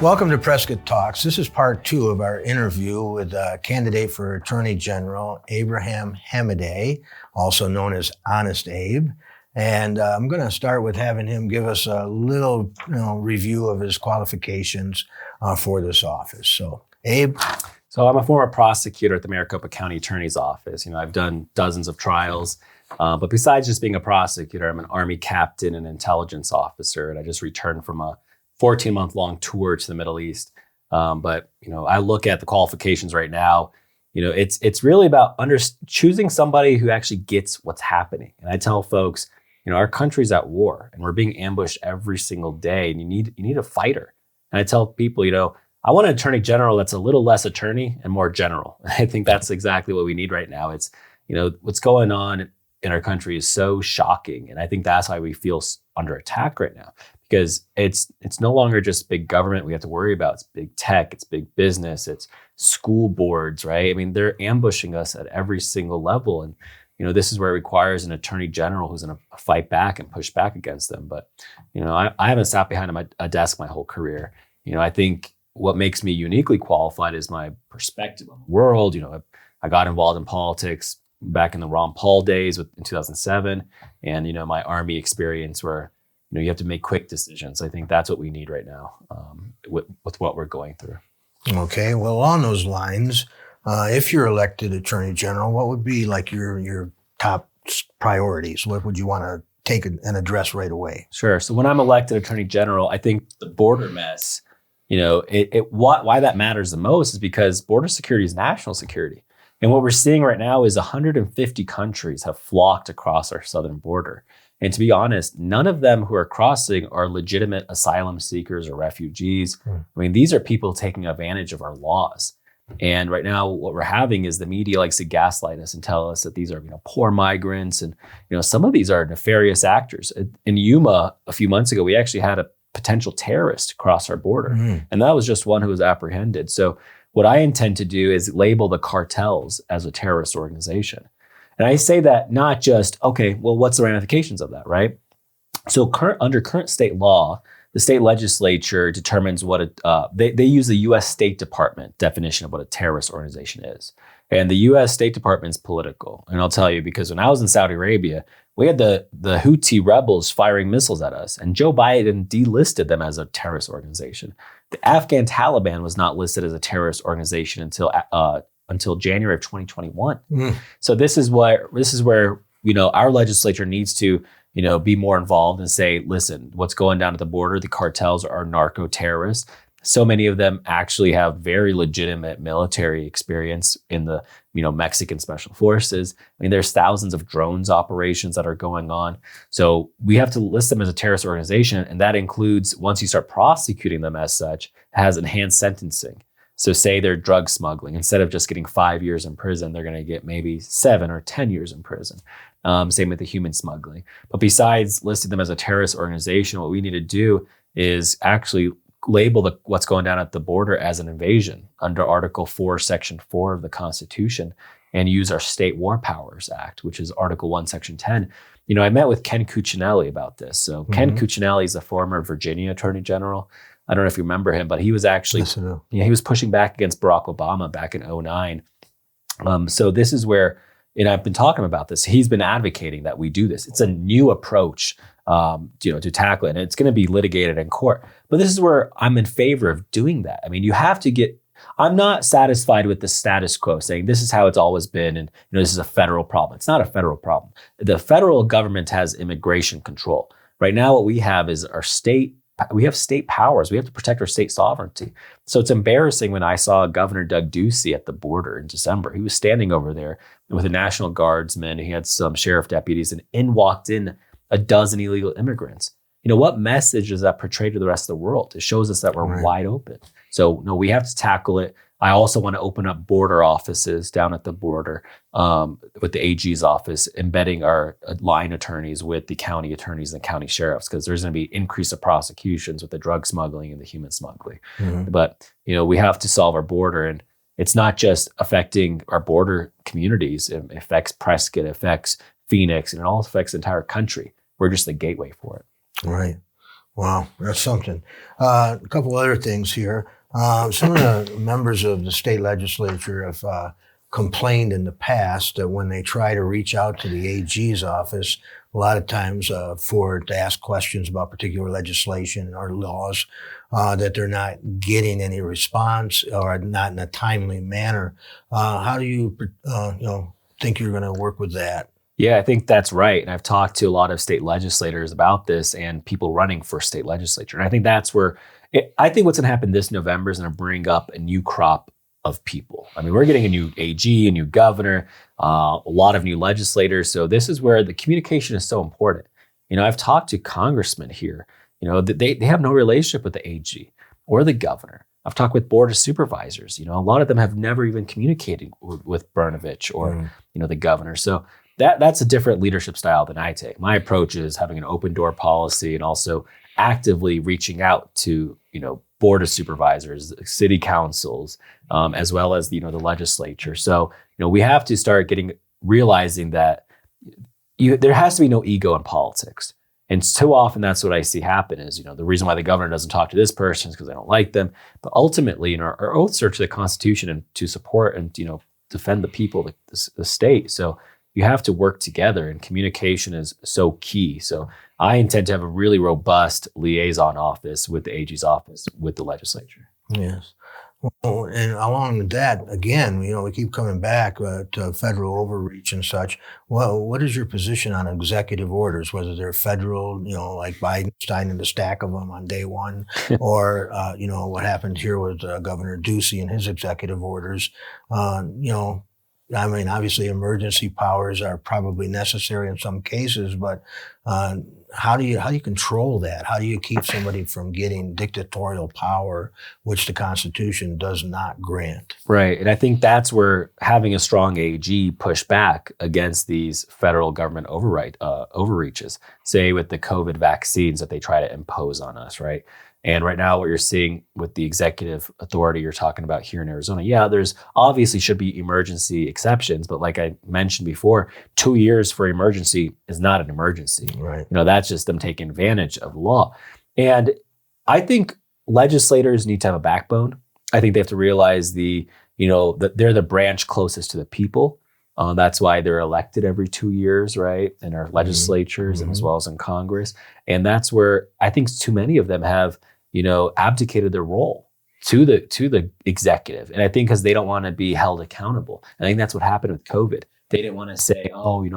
Welcome to Prescott Talks. This is part 2 of our interview with candidate for Attorney General Abraham Hamadeh, also known as Honest Abe. And I'm going to start with having him give us a little review of his qualifications for this office. So, Abe. So I'm a former prosecutor at the Maricopa County Attorney's Office. I've done dozens of trials, but besides just being a prosecutor, I'm an Army captain and intelligence officer, and I just returned from a 14-month-long tour to the Middle East. But I look at the qualifications right now. It's really about choosing somebody who actually gets what's happening. And I tell folks, our country's at war, and we're being ambushed every single day, and you need a fighter. And I tell people, I want an attorney general that's a little less attorney and more general. I think that's exactly what we need right now. It's, what's going on in our country is so shocking. And I think that's why we feel under attack right now, because it's no longer just big government we have to worry about. It's big tech, it's big business, it's school boards, right? I mean, they're ambushing us at every single level. And, this is where it requires an attorney general who's going to fight back and push back against them. But, I haven't sat behind a desk my whole career. I think what makes me uniquely qualified is my perspective on the world. I got involved in politics back in the Ron Paul days in 2007, and my Army experience where you have to make quick decisions. I think that's what we need right now with what we're going through. Okay, well, along those lines, if you're elected Attorney General, what would be like your top priorities? What would you want to take and address right away? Sure. So when I'm elected Attorney General, I think the border mess, why that matters the most is because border security is national security. And what we're seeing right now is 150 countries have flocked across our southern border. And to be honest, none of them who are crossing are legitimate asylum seekers or refugees. I mean, these are people taking advantage of our laws. And right now, what we're having is the media likes to gaslight us and tell us that these are poor migrants. And some of these are nefarious actors. In Yuma, a few months ago, we actually had a potential terrorist cross our border. And that was just one who was apprehended. So what I intend to do is label the cartels as a terrorist organization. And I say that not just, okay, well, what's the ramifications of that, right? So under current state law, the state legislature determines what they use the U.S. State Department definition of what a terrorist organization is. And the U.S. State Department is political. And I'll tell you, because when I was in Saudi Arabia, we had the Houthi rebels firing missiles at us, and Joe Biden delisted them as a terrorist organization. The Afghan Taliban was not listed as a terrorist organization until January of 2021. So this is where our legislature needs to be more involved and say, listen, what's going down at the border? The cartels are narco terrorists. So many of them actually have very legitimate military experience in the Mexican special forces. I mean, there's thousands of drones operations that are going on. So we have to list them as a terrorist organization, and that includes, once you start prosecuting them as such, has enhanced sentencing. So say they're drug smuggling, instead of just getting 5 years in prison, they're going to get maybe 7 or 10 years in prison. Same with the human smuggling. But besides listing them as a terrorist organization, what we need to do is actually label what's going down at the border as an invasion under Article 4, Section 4 of the Constitution, and use our State War Powers Act, which is Article 1, Section 10. I met with Ken Cuccinelli about this. So Ken Cuccinelli is a former Virginia Attorney General. I don't know if you remember him, but he was actually, he was pushing back against Barack Obama back in 2009. So this is where, and I've been talking about this, he's been advocating that we do this. It's a new approach, to tackle it, and it's going to be litigated in court. But this is where I'm in favor of doing that. I mean, you have to I'm not satisfied with the status quo saying this is how it's always been, and this is a federal problem. It's not a federal problem. The federal government has immigration control. Right now, what we have is we have state powers. We have to protect our state sovereignty. So it's embarrassing when I saw Governor Doug Ducey at the border in December. He was standing over there with a National Guardsman. He had some sheriff deputies, and in walked in a dozen illegal immigrants. What message does that portray to the rest of the world? It shows us that we're wide open. So no, we have to tackle it. I also want to open up border offices down at the border with the AG's office, embedding our line attorneys with the county attorneys and county sheriffs, because there's going to be increase of prosecutions with the drug smuggling and the human smuggling. But, we have to solve our border, and it's not just affecting our border communities. It affects Prescott, it affects Phoenix, and it all affects the entire country. We're just the gateway for it. Right. Wow, that's something. A couple other things here. Some of the members of the state legislature have complained in the past that when they try to reach out to the AG's office, a lot of times to ask questions about particular legislation or laws, that they're not getting any response or not in a timely manner. How do you, think you're going to work with that? Yeah, I think that's right. And I've talked to a lot of state legislators about this and people running for state legislature. And I think that's where I think what's going to happen this November is going to bring up a new crop of people. I mean, we're getting a new AG, a new governor, a lot of new legislators. So this is where the communication is so important. I've talked to congressmen here, they have no relationship with the AG or the governor. I've talked with board of supervisors. A lot of them have never even communicated with Brnovich or, the governor. So that's a different leadership style than I take. My approach is having an open door policy and also actively reaching out to, board of supervisors, city councils, as well as, the legislature. So, we have to start realizing that there has to be no ego in politics. And too often that's what I see happen is, the reason why the governor doesn't talk to this person is because they don't like them. But ultimately, our oaths are to the Constitution and to support and, defend the people, the state. So you have to work together, and communication is so key. So I intend to have a really robust liaison office with the AG's office with the legislature. Yes. Well, and along with that, again, we keep coming back to federal overreach and such. Well, what is your position on executive orders, whether they're federal, like Biden signing the stack of them on day one, or, what happened here with Governor Ducey and his executive orders? Obviously emergency powers are probably necessary in some cases, but how do you control that? How do you keep somebody from getting dictatorial power, which the Constitution does not grant? Right, and I think that's where having a strong AG push back against these federal government overreaches, say with the COVID vaccines that they try to impose on us, right? And right now, what you're seeing with the executive authority you're talking about here in Arizona, there's obviously should be emergency exceptions, but like I mentioned before, 2 years for emergency is not an emergency. Right. That's just them taking advantage of the law. And I think legislators need to have a backbone. I think they have to realize that they're the branch closest to the people. That's why they're elected every 2 years, right? In our legislatures and as well as in Congress. And that's where I think too many of them have, abdicated their role to the executive. And I think because they don't want to be held accountable. And I think that's what happened with COVID. They didn't want to say, we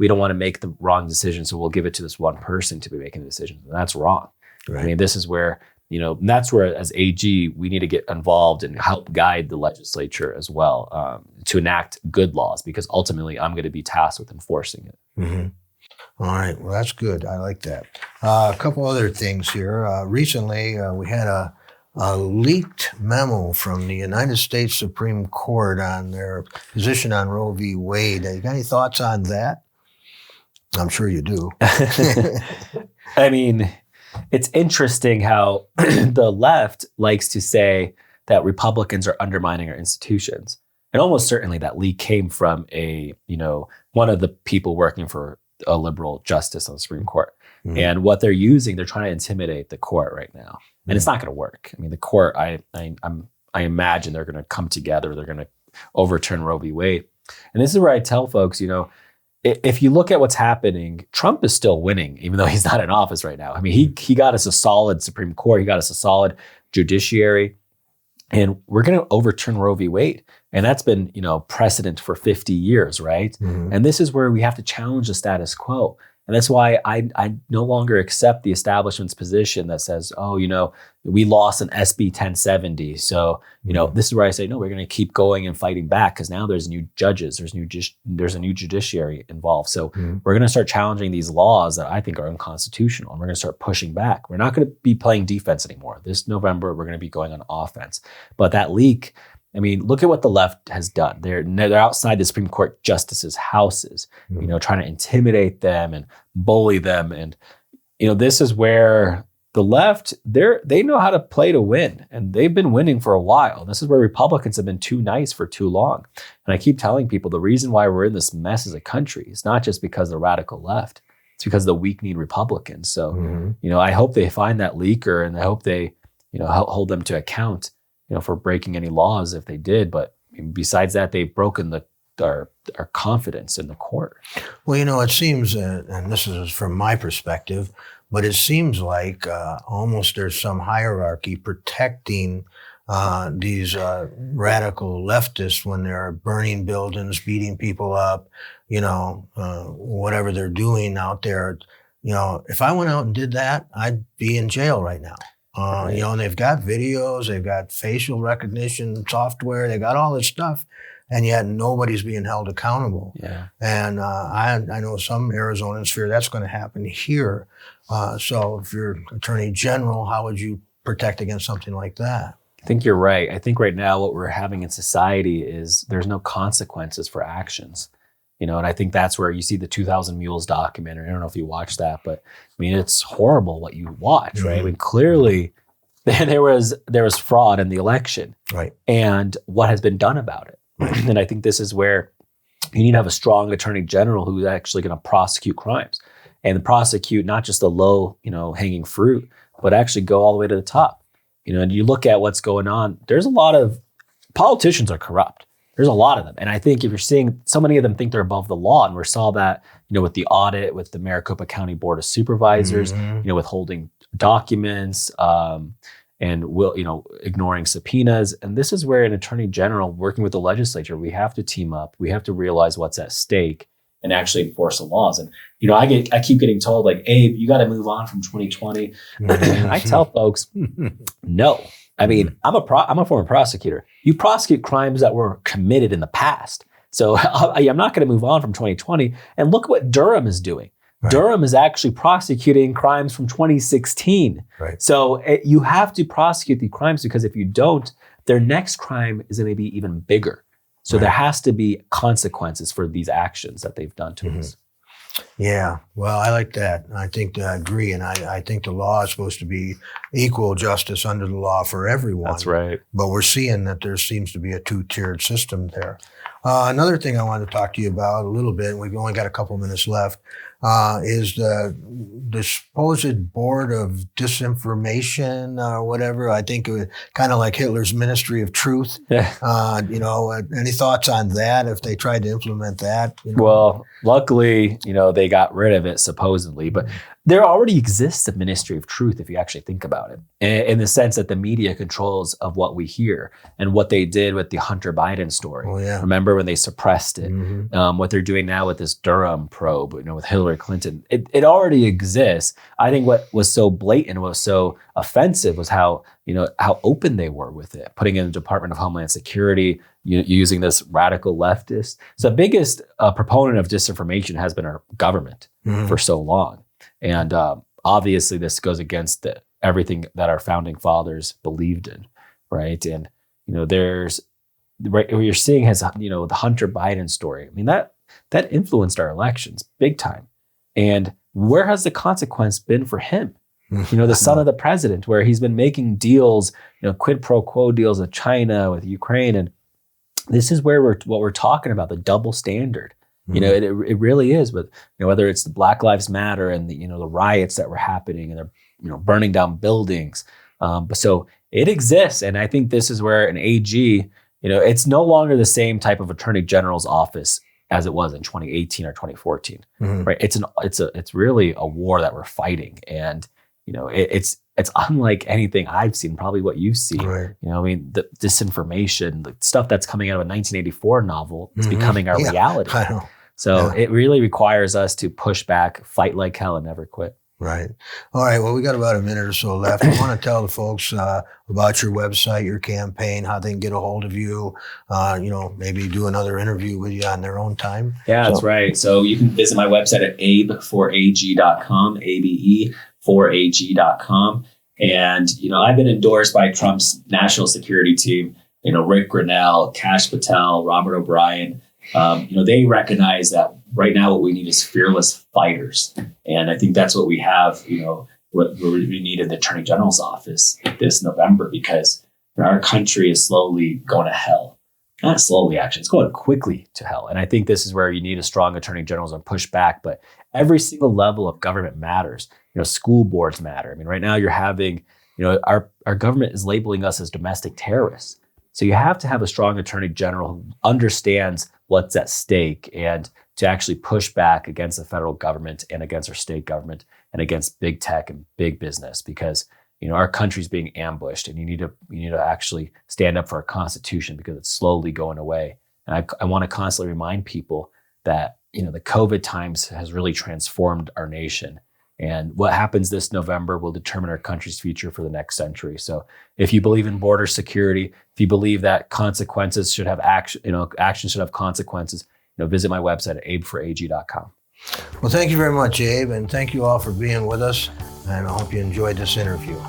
don't want to make the wrong decision, so we'll give it to this one person to be making the decisions. And that's wrong. Right. I mean, this is where, and that's where as AG, we need to get involved and help guide the legislature as well to enact good laws, because ultimately I'm going to be tasked with enforcing it. Mm-hmm. All right. Well, that's good. I like that. A couple other things here. Recently, we had a leaked memo from the United States Supreme Court on their position on Roe v. Wade. You got any thoughts on that? I'm sure you do. I mean, it's interesting how the left likes to say that Republicans are undermining our institutions. And almost certainly that leak came from one of the people working for a liberal justice on the Supreme Court. Mm-hmm. And what they're using, they're trying to intimidate the court right now. And it's not going to work. I mean, the court, I imagine they're going to come together. They're going to overturn Roe v. Wade. And this is where I tell folks, if you look at what's happening, Trump is still winning, even though he's not in office right now. I mean, he got us a solid Supreme Court. He got us a solid judiciary. And we're going to overturn Roe v. Wade. And that's been, precedent for 50 years, right? Mm-hmm. And this is where we have to challenge the status quo. And that's why I no longer accept the establishment's position that says, we lost an SB 1070. So, this is where I say, no, we're going to keep going and fighting back, because now there's new judges, there's a new judiciary involved. So we're going to start challenging these laws that I think are unconstitutional, and we're going to start pushing back. We're not going to be playing defense anymore. This November, we're going to be going on offense. But that leak, I mean, look at what the left has done. They're outside the Supreme Court justices' houses, trying to intimidate them and bully them. And, this is where the left, they know how to play to win, and they've been winning for a while. This is where Republicans have been too nice for too long. And I keep telling people the reason why we're in this mess as a country is not just because of the radical left. It's it's because of the weak-kneed Republicans. So, I hope they find that leaker, and I hope they, hold them to account, for breaking any laws if they did. But besides that, they've broken our confidence in the court. Well, it seems, and this is from my perspective, but it seems like almost there's some hierarchy protecting these radical leftists when they're burning buildings, beating people up, whatever they're doing out there. If I went out and did that, I'd be in jail right now. And they've got videos, they've got facial recognition software, they got all this stuff, and yet nobody's being held accountable. Yeah. And I know some Arizonans fear that's going to happen here. So if you're Attorney General, how would you protect against something like that? I think you're right. I think right now what we're having in society is there's no consequences for actions. And I think that's where you see the 2000 Mules documentary. I don't know if you watched that, but it's horrible what you watch, right? Clearly there was fraud in the election, right? And what has been done about it? Right. And I think this is where you need to have a strong attorney general who's actually going to prosecute crimes and prosecute not just the low, hanging fruit, but actually go all the way to the top. And you look at what's going on. There's a lot of politicians are corrupt. There's a lot of them. And I think if you're seeing so many of them think they're above the law, and we saw that, with the audit, with the Maricopa County Board of Supervisors, withholding documents, and ignoring subpoenas. And this is where an attorney general working with the legislature, we have to team up. We have to realize what's at stake and actually enforce the laws. And, I keep getting told like, Abe, you got to move on from 2020. I tell folks, no. I'm a former prosecutor. You prosecute crimes that were committed in the past. So I'm not going to move on from 2020. And look what Durham is doing. Right. Durham is actually prosecuting crimes from 2016. Right. So you have to prosecute the crimes, because if you don't, their next crime is going to be even bigger. So there has to be consequences for these actions that they've done to us. Yeah, well, I like that. I think I agree. And I think the law is supposed to be equal justice under the law for everyone. That's right. But we're seeing that there seems to be a two-tiered system there. Another thing I wanted to talk to you about a little bit, and we've only got a couple minutes left, is the supposed board of disinformation or whatever. I think it was kind of like Hitler's Ministry of Truth. Yeah. Any thoughts on that if they tried to implement that? Well, luckily, they got rid of it supposedly, but there already exists a Ministry of Truth if you actually think about it, in the sense that the media controls of what we hear, and what they did with the Hunter Biden story. Oh, yeah. Remember when they suppressed it? What they're doing now with this Durham probe, with Hillary Clinton, it already exists. I think what was so blatant, was so offensive, was how open they were with it, putting in the Department of Homeland Security, using this radical leftist. So the biggest proponent of disinformation has been our government for so long. And obviously this goes against everything that our founding fathers believed in, right? And, there's, right, what you're seeing has, the Hunter Biden story. That influenced our elections big time. And where has the consequence been for him? The son of the president, where he's been making deals, quid pro quo deals with China, with Ukraine. And this is where what we're talking about, the double standard. It really is, with whether it's the Black Lives Matter and the riots that were happening, and they're burning down buildings. But so it exists, and I think this is where an AG, it's no longer the same type of attorney general's office as it was in 2018 or 2014, right? It's really a war that we're fighting, and it's unlike anything I've seen, probably what you've seen. Right. The disinformation, the stuff that's coming out of a 1984 novel, it's becoming our reality. I know. So it really requires us to push back, fight like hell, and never quit. Right. All right. Well, we got about a minute or so left. I want to tell the folks about your website, your campaign, how they can get a hold of you, maybe do another interview with you on their own time. Yeah, that's right. So you can visit my website at abe4ag.com, abe4ag.com. And, I've been endorsed by Trump's national security team, Rick Grinnell, Kash Patel, Robert O'Brien. They recognize that right now what we need is fearless fighters. And I think that's what we have, what we need in the Attorney General's office this November, because our country is slowly going to hell. not slowly actually, it's going quickly to hell. And I think this is where you need a strong attorney general and push back. But every single level of government matters. School boards matter. I mean, right now you're having, our government is labeling us as domestic terrorists. So you have to have a strong attorney general who understands what's at stake and to actually push back against the federal government and against our state government and against big tech and big business, because our country's being ambushed, and you need to actually stand up for our Constitution because it's slowly going away. And I want to constantly remind people that the COVID times has really transformed our nation, and what happens this November will determine our country's future for the next century. So if you believe in border security, if you believe that consequences should have action, action should have consequences, visit my website at abeforag.com. Well, thank you very much, Abe, and thank you all for being with us, and I hope you enjoyed this interview.